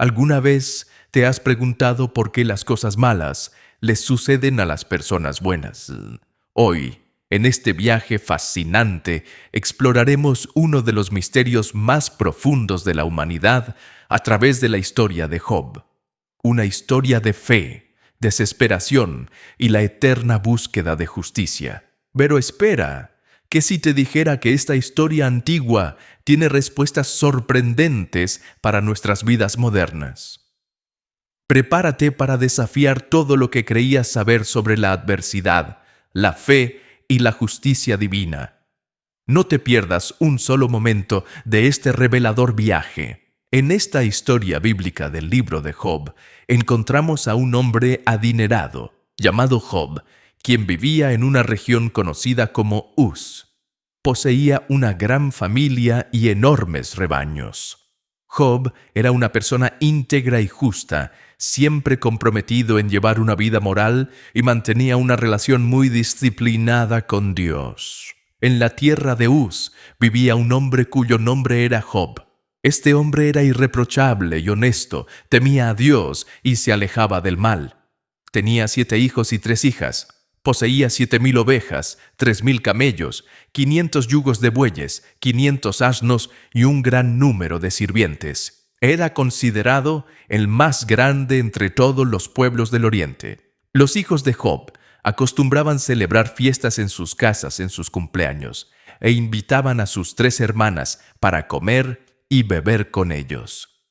¿Alguna vez te has preguntado por qué las cosas malas les suceden a las personas buenas? Hoy, en este viaje fascinante, exploraremos uno de los misterios más profundos de la humanidad a través de la historia de Job. Una historia de fe, desesperación y la eterna búsqueda de justicia. Pero espera, ¿qué si te dijera que esta historia antigua tiene respuestas sorprendentes para nuestras vidas modernas? Prepárate para desafiar todo lo que creías saber sobre la adversidad, la fe y la justicia divina. No te pierdas un solo momento de este revelador viaje. En esta historia bíblica del libro de Job, encontramos a un hombre adinerado, llamado Job, quien vivía en una región conocida como Uz. Poseía una gran familia y enormes rebaños. Job era una persona íntegra y justa, siempre comprometido en llevar una vida moral y mantenía una relación muy disciplinada con Dios. En la tierra de Uz vivía un hombre cuyo nombre era Job. Este hombre era irreprochable y honesto, temía a Dios y se alejaba del mal. Tenía 7 hijos y 3 hijas. Poseía 7,000 ovejas, 3,000 camellos, 500 yugos de bueyes, 500 asnos y un gran número de sirvientes. Era considerado el más grande entre todos los pueblos del oriente. Los hijos de Job acostumbraban celebrar fiestas en sus casas en sus cumpleaños e invitaban a sus 3 hermanas para comer y beber con ellos.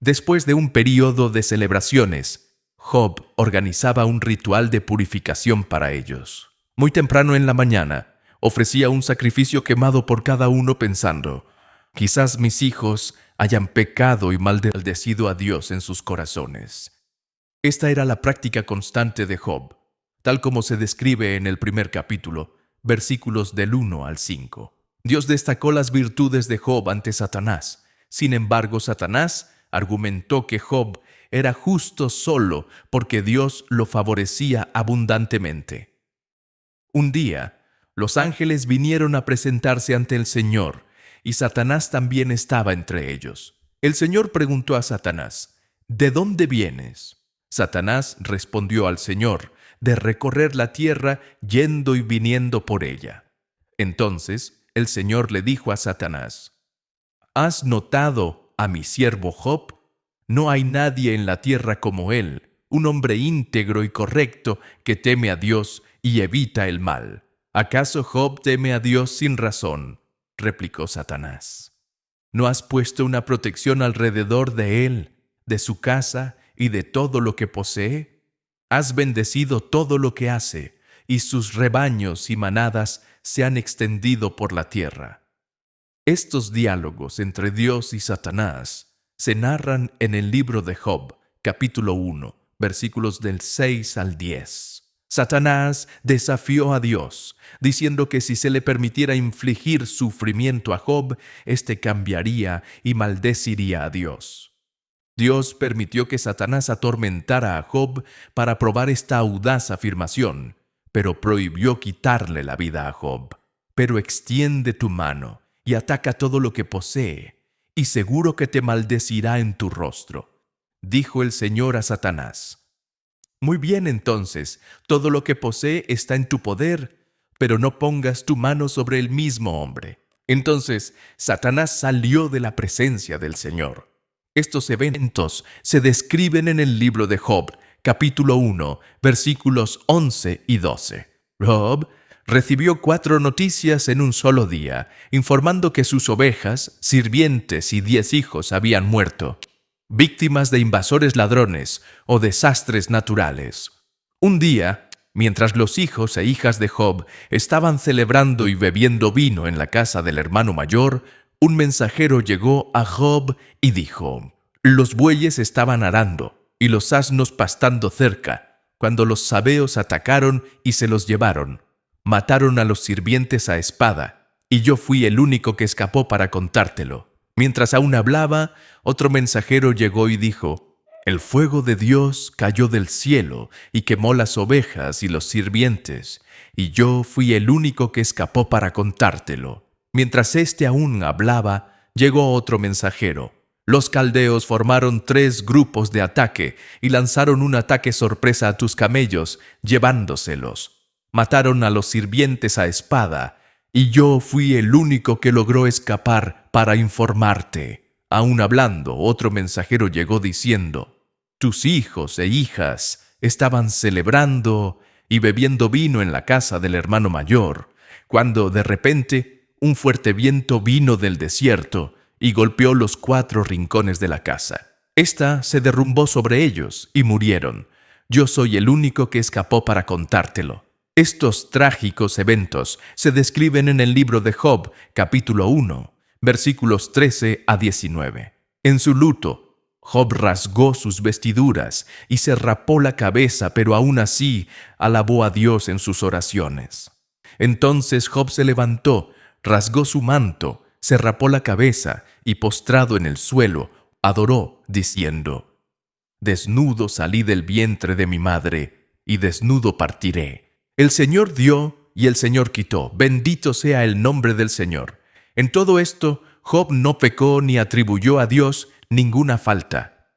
Después de un período de celebraciones, Job organizaba un ritual de purificación para ellos. Muy temprano en la mañana, ofrecía un sacrificio quemado por cada uno pensando, quizás mis hijos hayan pecado y maldecido a Dios en sus corazones. Esta era la práctica constante de Job, tal como se describe en el primer capítulo, versículos del 1 al 5. Dios destacó las virtudes de Job ante Satanás. Sin embargo, Satanás argumentó que Job era justo solo porque Dios lo favorecía abundantemente. Un día, los ángeles vinieron a presentarse ante el Señor, y Satanás también estaba entre ellos. El Señor preguntó a Satanás, ¿de dónde vienes? Satanás respondió al Señor, de recorrer la tierra yendo y viniendo por ella. Entonces, el Señor le dijo a Satanás, ¿has notado a mi siervo Job? No hay nadie en la tierra como él, un hombre íntegro y correcto que teme a Dios y evita el mal. ¿Acaso Job teme a Dios sin razón? Replicó Satanás. ¿No has puesto una protección alrededor de él, de su casa y de todo lo que posee? Has bendecido todo lo que hace, y sus rebaños y manadas se han extendido por la tierra. Estos diálogos entre Dios y Satanás se narran en el libro de Job, capítulo 1, versículos del 6 al 10. Satanás desafió a Dios, diciendo que si se le permitiera infligir sufrimiento a Job, éste cambiaría y maldeciría a Dios. Dios permitió que Satanás atormentara a Job para probar esta audaz afirmación, pero prohibió quitarle la vida a Job. Pero extiende tu mano y ataca todo lo que posee, y seguro que te maldecirá en tu rostro, dijo el Señor a Satanás. Muy bien, entonces, todo lo que posee está en tu poder, pero no pongas tu mano sobre el mismo hombre. Entonces, Satanás salió de la presencia del Señor. Estos eventos se describen en el libro de Job, capítulo 1, versículos 11 y 12. Job recibió 4 noticias en un solo día, informando que sus ovejas, sirvientes y 10 hijos habían muerto, víctimas de invasores ladrones o desastres naturales. Un día, mientras los hijos e hijas de Job estaban celebrando y bebiendo vino en la casa del hermano mayor, un mensajero llegó a Job y dijo, los bueyes estaban arando y los asnos pastando cerca, cuando los sabeos atacaron y se los llevaron. Mataron a los sirvientes a espada, y yo fui el único que escapó para contártelo. Mientras aún hablaba, otro mensajero llegó y dijo, el fuego de Dios cayó del cielo y quemó las ovejas y los sirvientes, y yo fui el único que escapó para contártelo. Mientras éste aún hablaba, llegó otro mensajero. Los caldeos formaron 3 grupos de ataque y lanzaron un ataque sorpresa a tus camellos, llevándoselos. Mataron a los sirvientes a espada, y yo fui el único que logró escapar para informarte. Aún hablando, otro mensajero llegó diciendo: tus hijos e hijas estaban celebrando y bebiendo vino en la casa del hermano mayor, cuando de repente un fuerte viento vino del desierto y golpeó los 4 rincones de la casa. Esta se derrumbó sobre ellos y murieron. Yo soy el único que escapó para contártelo. Estos trágicos eventos se describen en el libro de Job, capítulo 1, versículos 13 a 19. En su luto, Job rasgó sus vestiduras y se rapó la cabeza, pero aún así alabó a Dios en sus oraciones. Entonces Job se levantó, rasgó su manto, se rapó la cabeza y postrado en el suelo, adoró, diciendo: desnudo salí del vientre de mi madre, y desnudo partiré. El Señor dio y el Señor quitó. Bendito sea el nombre del Señor. En todo esto, Job no pecó ni atribuyó a Dios ninguna falta.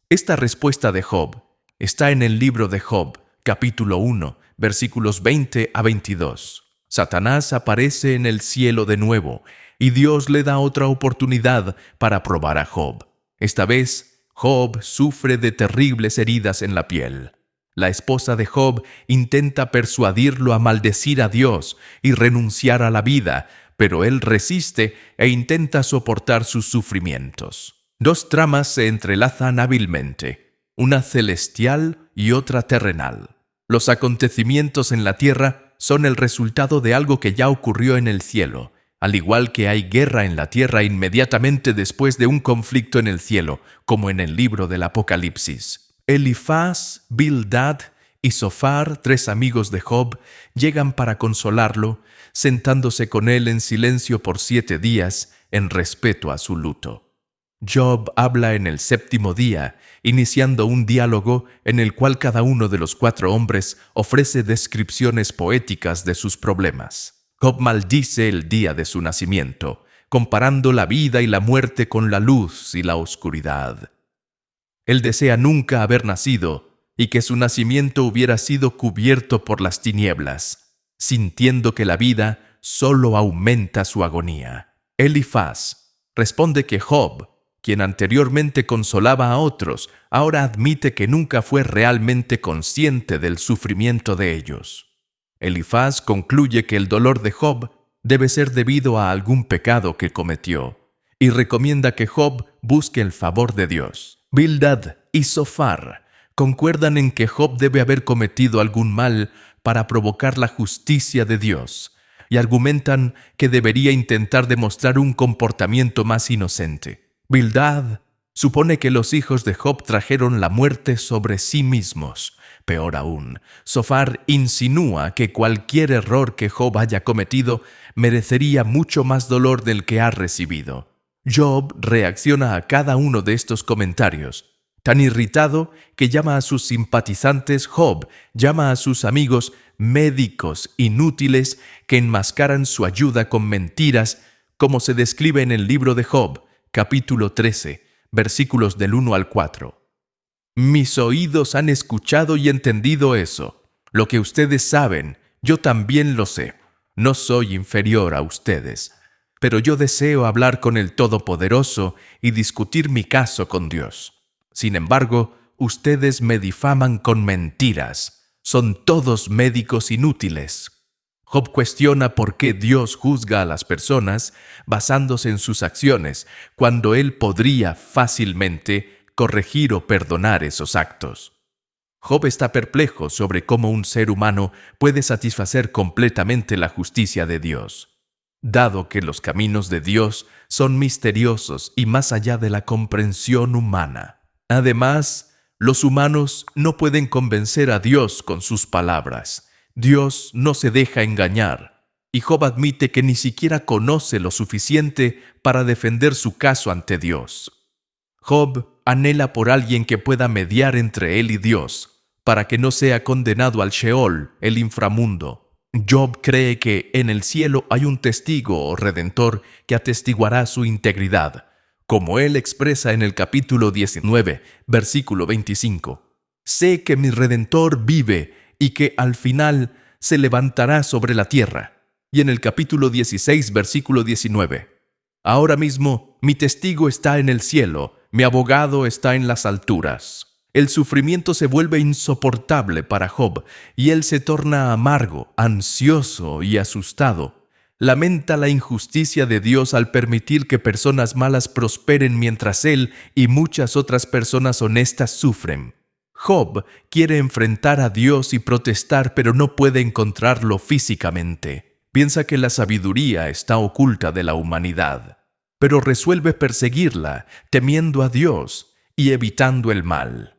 Esta respuesta de Job está en el libro de Job, capítulo 1, versículos 20 a 22. Satanás aparece en el cielo de nuevo, y Dios le da otra oportunidad para probar a Job. Esta vez, Job sufre de terribles heridas en la piel. La esposa de Job intenta persuadirlo a maldecir a Dios y renunciar a la vida, pero él resiste e intenta soportar sus sufrimientos. 2 tramas se entrelazan hábilmente, una celestial y otra terrenal. Los acontecimientos en la tierra son el resultado de algo que ya ocurrió en el cielo, al igual que hay guerra en la tierra inmediatamente después de un conflicto en el cielo, como en el libro del Apocalipsis. Elifaz, Bildad y Zofar, 3 amigos de Job, llegan para consolarlo, sentándose con él en silencio por 7 días, en respeto a su luto. Job habla en el 7º día, iniciando un diálogo en el cual cada uno de los 4 hombres ofrece descripciones poéticas de sus problemas. Job maldice el día de su nacimiento, comparando la vida y la muerte con la luz y la oscuridad. Él desea nunca haber nacido y que su nacimiento hubiera sido cubierto por las tinieblas, sintiendo que la vida solo aumenta su agonía. Elifaz responde que Job, quien anteriormente consolaba a otros, ahora admite que nunca fue realmente consciente del sufrimiento de ellos. Elifaz concluye que el dolor de Job debe ser debido a algún pecado que cometió, y recomienda que Job busque el favor de Dios. Bildad y Zofar concuerdan en que Job debe haber cometido algún mal para provocar la justicia de Dios, y argumentan que debería intentar demostrar un comportamiento más inocente. Bildad supone que los hijos de Job trajeron la muerte sobre sí mismos. Peor aún, Zofar insinúa que cualquier error que Job haya cometido merecería mucho más dolor del que ha recibido. Job reacciona a cada uno de estos comentarios, tan irritado que llama a sus simpatizantes Job, llama a sus amigos médicos inútiles que enmascaran su ayuda con mentiras, como se describe en el libro de Job, capítulo 13, versículos del 1 al 4. Mis oídos han escuchado y entendido eso. Lo que ustedes saben, yo también lo sé. No soy inferior a ustedes, pero yo deseo hablar con el Todopoderoso y discutir mi caso con Dios. Sin embargo, ustedes me difaman con mentiras. Son todos médicos inútiles. Job cuestiona por qué Dios juzga a las personas basándose en sus acciones, cuando él podría fácilmente corregir o perdonar esos actos. Job está perplejo sobre cómo un ser humano puede satisfacer completamente la justicia de Dios, dado que los caminos de Dios son misteriosos y más allá de la comprensión humana. Además, los humanos no pueden convencer a Dios con sus palabras. Dios no se deja engañar, y Job admite que ni siquiera conoce lo suficiente para defender su caso ante Dios. Job anhela por alguien que pueda mediar entre él y Dios, para que no sea condenado al Sheol, el inframundo. Job cree que en el cielo hay un testigo o redentor que atestiguará su integridad, como él expresa en el capítulo 19, versículo 25. Sé que mi Redentor vive y que al final se levantará sobre la tierra. Y en el capítulo 16, versículo 19. Ahora mismo mi testigo está en el cielo, mi abogado está en las alturas. El sufrimiento se vuelve insoportable para Job y él se torna amargo, ansioso y asustado. Lamenta la injusticia de Dios al permitir que personas malas prosperen mientras él y muchas otras personas honestas sufren. Job quiere enfrentar a Dios y protestar, pero no puede encontrarlo físicamente. Piensa que la sabiduría está oculta de la humanidad, pero resuelve perseguirla, temiendo a Dios y evitando el mal.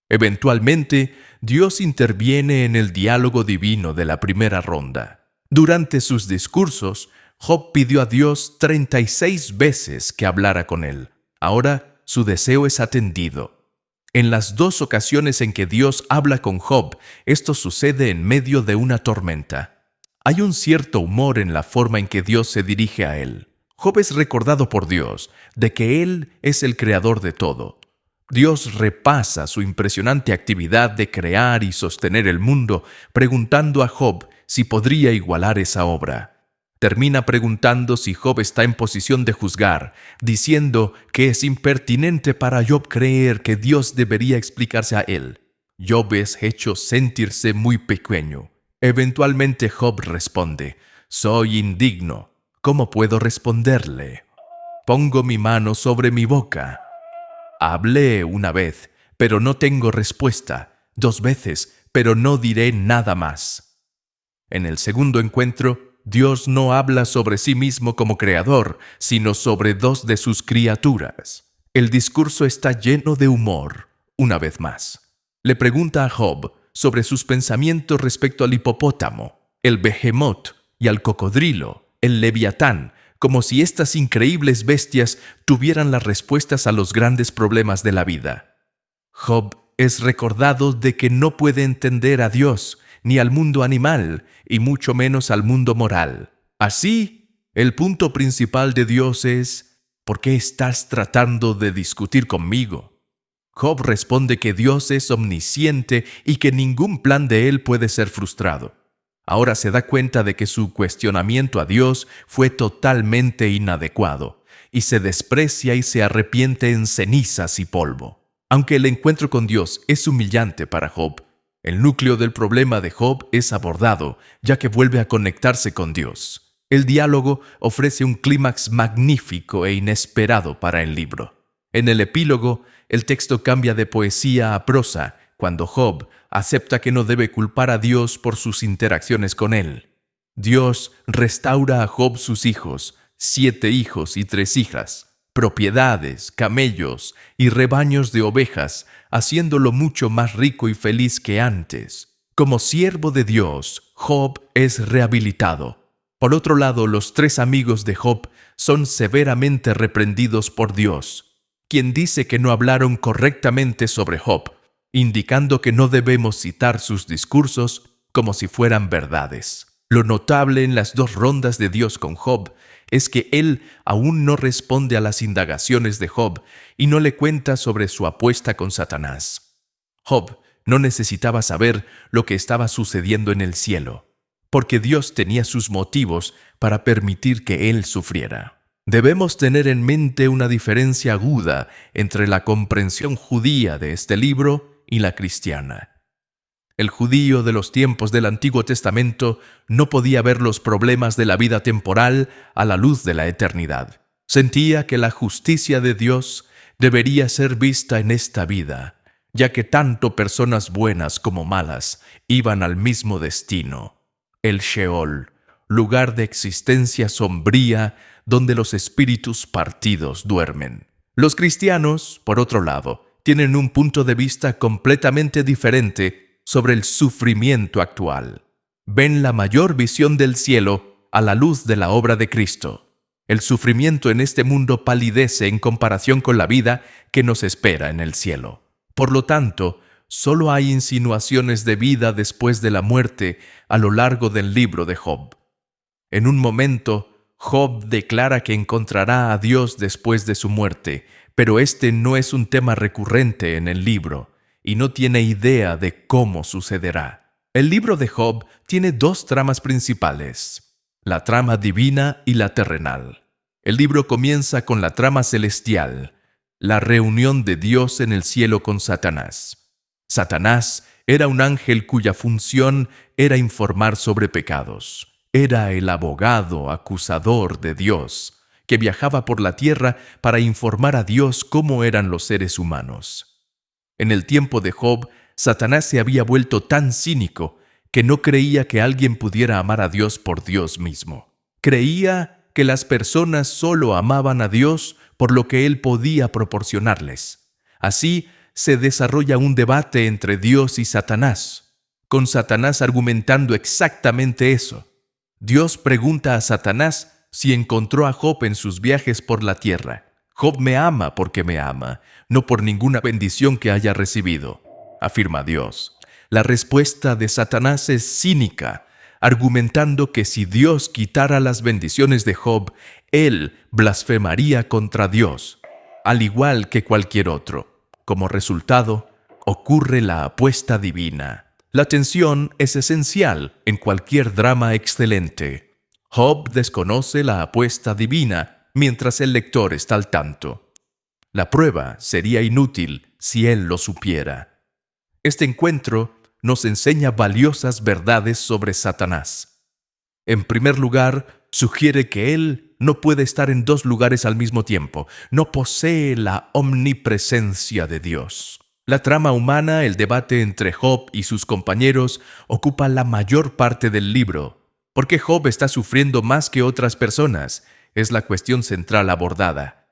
Eventualmente, Dios interviene en el diálogo divino de la primera ronda. Durante sus discursos, Job pidió a Dios 36 veces que hablara con él. Ahora, su deseo es atendido. En las 2 ocasiones en que Dios habla con Job, esto sucede en medio de una tormenta. Hay un cierto humor en la forma en que Dios se dirige a él. Job es recordado por Dios de que Él es el creador de todo. Dios repasa su impresionante actividad de crear y sostener el mundo, preguntando a Job si podría igualar esa obra. Termina preguntando si Job está en posición de juzgar, diciendo que es impertinente para Job creer que Dios debería explicarse a él. Job es hecho sentirse muy pequeño. Eventualmente Job responde: «Soy indigno. ¿Cómo puedo responderle? Pongo mi mano sobre mi boca. Hablé una vez, pero no tengo respuesta. 2 veces, pero no diré nada más». En el segundo encuentro, Dios no habla sobre sí mismo como creador, sino sobre 2 de sus criaturas. El discurso está lleno de humor, una vez más. Le pregunta a Job sobre sus pensamientos respecto al hipopótamo, el behemoth y al cocodrilo, el leviatán, como si estas increíbles bestias tuvieran las respuestas a los grandes problemas de la vida. Job es recordado de que no puede entender a Dios, ni al mundo animal, y mucho menos al mundo moral. Así, el punto principal de Dios es: ¿por qué estás tratando de discutir conmigo? Job responde que Dios es omnisciente y que ningún plan de él puede ser frustrado. Ahora se da cuenta de que su cuestionamiento a Dios fue totalmente inadecuado, y se desprecia y se arrepiente en cenizas y polvo. Aunque el encuentro con Dios es humillante para Job, el núcleo del problema de Job es abordado, ya que vuelve a conectarse con Dios. El diálogo ofrece un clímax magnífico e inesperado para el libro. En el epílogo, el texto cambia de poesía a prosa, cuando Job acepta que no debe culpar a Dios por sus interacciones con él. Dios restaura a Job sus hijos, 7 hijos y 3 hijas, propiedades, camellos y rebaños de ovejas, haciéndolo mucho más rico y feliz que antes. Como siervo de Dios, Job es rehabilitado. Por otro lado, los 3 amigos de Job son severamente reprendidos por Dios, quien dice que no hablaron correctamente sobre Job, indicando que no debemos citar sus discursos como si fueran verdades. Lo notable en las 2 rondas de Dios con Job es que él aún no responde a las indagaciones de Job y no le cuenta sobre su apuesta con Satanás. Job no necesitaba saber lo que estaba sucediendo en el cielo, porque Dios tenía sus motivos para permitir que él sufriera. Debemos tener en mente una diferencia aguda entre la comprensión judía de este libro y la cristiana. El judío de los tiempos del Antiguo Testamento no podía ver los problemas de la vida temporal a la luz de la eternidad. Sentía que la justicia de Dios debería ser vista en esta vida, ya que tanto personas buenas como malas iban al mismo destino, el Sheol, lugar de existencia sombría donde los espíritus partidos duermen. Los cristianos, por otro lado, tienen un punto de vista completamente diferente sobre el sufrimiento actual. Ven la mayor visión del cielo a la luz de la obra de Cristo. El sufrimiento en este mundo palidece en comparación con la vida que nos espera en el cielo. Por lo tanto, solo hay insinuaciones de vida después de la muerte a lo largo del libro de Job. En un momento, Job declara que encontrará a Dios después de su muerte, pero este no es un tema recurrente en el libro y no tiene idea de cómo sucederá. El libro de Job tiene dos tramas principales: la trama divina y la terrenal. El libro comienza con la trama celestial, la reunión de Dios en el cielo con Satanás. Satanás era un ángel cuya función era informar sobre pecados. Era el abogado acusador de Dios, que viajaba por la tierra para informar a Dios cómo eran los seres humanos. En el tiempo de Job, Satanás se había vuelto tan cínico que no creía que alguien pudiera amar a Dios por Dios mismo. Creía que las personas solo amaban a Dios por lo que Él podía proporcionarles. Así se desarrolla un debate entre Dios y Satanás, con Satanás argumentando exactamente eso. Dios pregunta a Satanás si encontró a Job en sus viajes por la tierra. Job me ama porque me ama, no por ninguna bendición que haya recibido, afirma Dios. La respuesta de Satanás es cínica, argumentando que si Dios quitara las bendiciones de Job, él blasfemaría contra Dios, al igual que cualquier otro. Como resultado, ocurre la apuesta divina. La tensión es esencial en cualquier drama excelente. Job desconoce la apuesta divina mientras el lector está al tanto. La prueba sería inútil si él lo supiera. Este encuentro nos enseña valiosas verdades sobre Satanás. En primer lugar, sugiere que él no puede estar en dos lugares al mismo tiempo. No posee la omnipresencia de Dios. La trama humana, el debate entre Job y sus compañeros, ocupa la mayor parte del libro. ¿Por qué Job está sufriendo más que otras personas? Es la cuestión central abordada.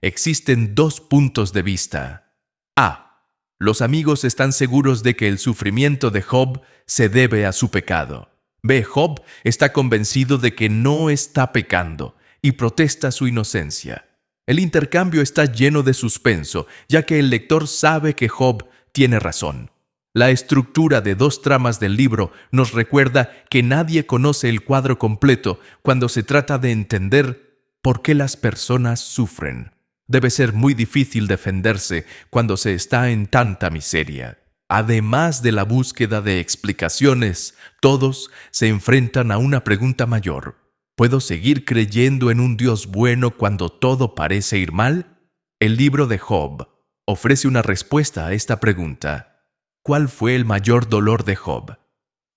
Existen dos puntos de vista. A. Los amigos están seguros de que el sufrimiento de Job se debe a su pecado. B. Job está convencido de que no está pecando y protesta su inocencia. El intercambio está lleno de suspenso, ya que el lector sabe que Job tiene razón. La estructura de dos tramas del libro nos recuerda que nadie conoce el cuadro completo cuando se trata de entender por qué las personas sufren. Debe ser muy difícil defenderse cuando se está en tanta miseria. Además de la búsqueda de explicaciones, todos se enfrentan a una pregunta mayor. ¿Puedo seguir creyendo en un Dios bueno cuando todo parece ir mal? El libro de Job ofrece una respuesta a esta pregunta. ¿Cuál fue el mayor dolor de Job?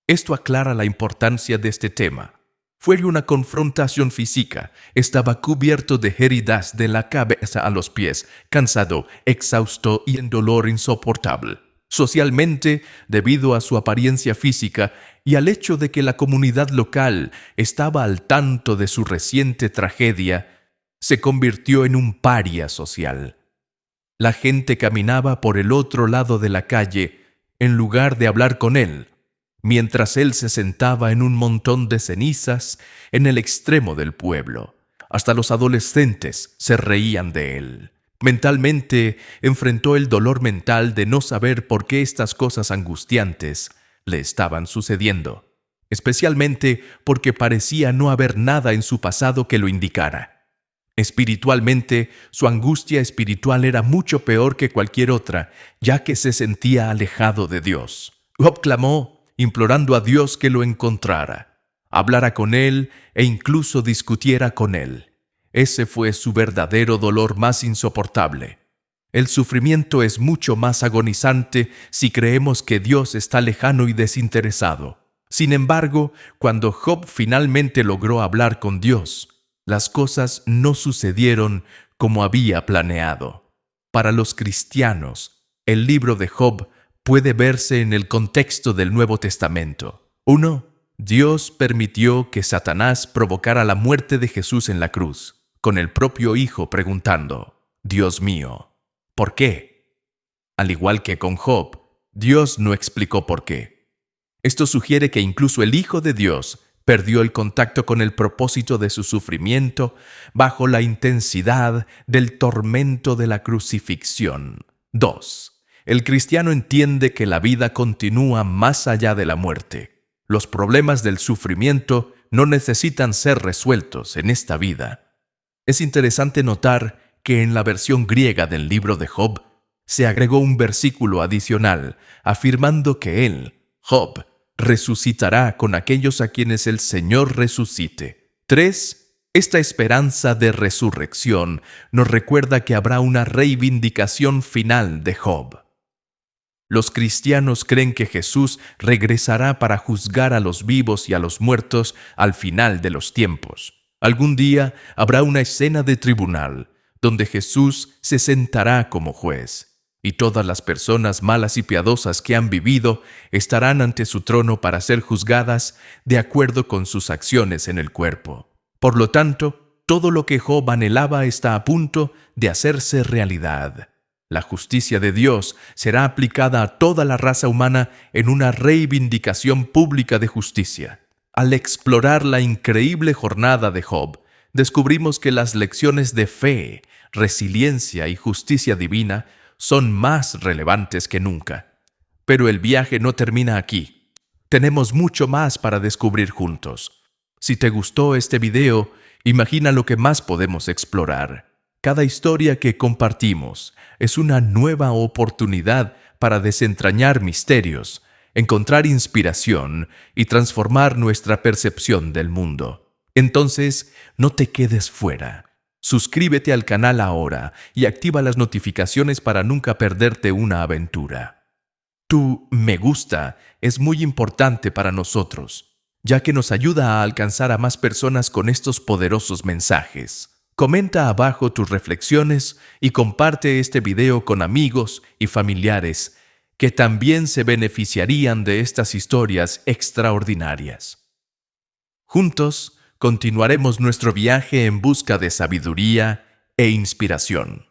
Esto aclara la importancia de este tema. Fue una confrontación física. Estaba cubierto de heridas de la cabeza a los pies, cansado, exhausto y en dolor insoportable. Socialmente, debido a su apariencia física y al hecho de que la comunidad local estaba al tanto de su reciente tragedia, se convirtió en un paria social. La gente caminaba por el otro lado de la calle en lugar de hablar con él, mientras él se sentaba en un montón de cenizas en el extremo del pueblo. Hasta los adolescentes se reían de él. Mentalmente enfrentó el dolor mental de no saber por qué estas cosas angustiantes le estaban sucediendo, especialmente porque parecía no haber nada en su pasado que lo indicara. Espiritualmente, su angustia espiritual era mucho peor que cualquier otra, ya que se sentía alejado de Dios. Job clamó, implorando a Dios que lo encontrara, hablara con él e incluso discutiera con él. Ese fue su verdadero dolor más insoportable. El sufrimiento es mucho más agonizante si creemos que Dios está lejano y desinteresado. Sin embargo, cuando Job finalmente logró hablar con Dios, las cosas no sucedieron como había planeado. Para los cristianos, el libro de Job puede verse en el contexto del Nuevo Testamento. 1. Dios permitió que Satanás provocara la muerte de Jesús en la cruz, con el propio Hijo preguntando, «Dios mío, ¿por qué?». Al igual que con Job, Dios no explicó por qué. Esto sugiere que incluso el Hijo de Dios perdió el contacto con el propósito de su sufrimiento bajo la intensidad del tormento de la crucifixión. 2. El cristiano entiende que la vida continúa más allá de la muerte. Los problemas del sufrimiento no necesitan ser resueltos en esta vida. Es interesante notar que en la versión griega del libro de Job se agregó un versículo adicional afirmando que él, Job, resucitará con aquellos a quienes el Señor resucite. 3. Esta esperanza de resurrección nos recuerda que habrá una reivindicación final de Job. Los cristianos creen que Jesús regresará para juzgar a los vivos y a los muertos al final de los tiempos. Algún día habrá una escena de tribunal donde Jesús se sentará como juez, y todas las personas malas y piadosas que han vivido estarán ante su trono para ser juzgadas de acuerdo con sus acciones en el cuerpo. Por lo tanto, todo lo que Job anhelaba está a punto de hacerse realidad. La justicia de Dios será aplicada a toda la raza humana en una reivindicación pública de justicia. Al explorar la increíble jornada de Job, descubrimos que las lecciones de fe, resiliencia y justicia divina son más relevantes que nunca. Pero el viaje no termina aquí. Tenemos mucho más para descubrir juntos. Si te gustó este video, imagina lo que más podemos explorar. Cada historia que compartimos es una nueva oportunidad para desentrañar misterios, encontrar inspiración y transformar nuestra percepción del mundo. Entonces, no te quedes fuera. Suscríbete al canal ahora y activa las notificaciones para nunca perderte una aventura. Tu me gusta es muy importante para nosotros, ya que nos ayuda a alcanzar a más personas con estos poderosos mensajes. Comenta abajo tus reflexiones y comparte este video con amigos y familiares que también se beneficiarían de estas historias extraordinarias. Juntos, continuaremos nuestro viaje en busca de sabiduría e inspiración.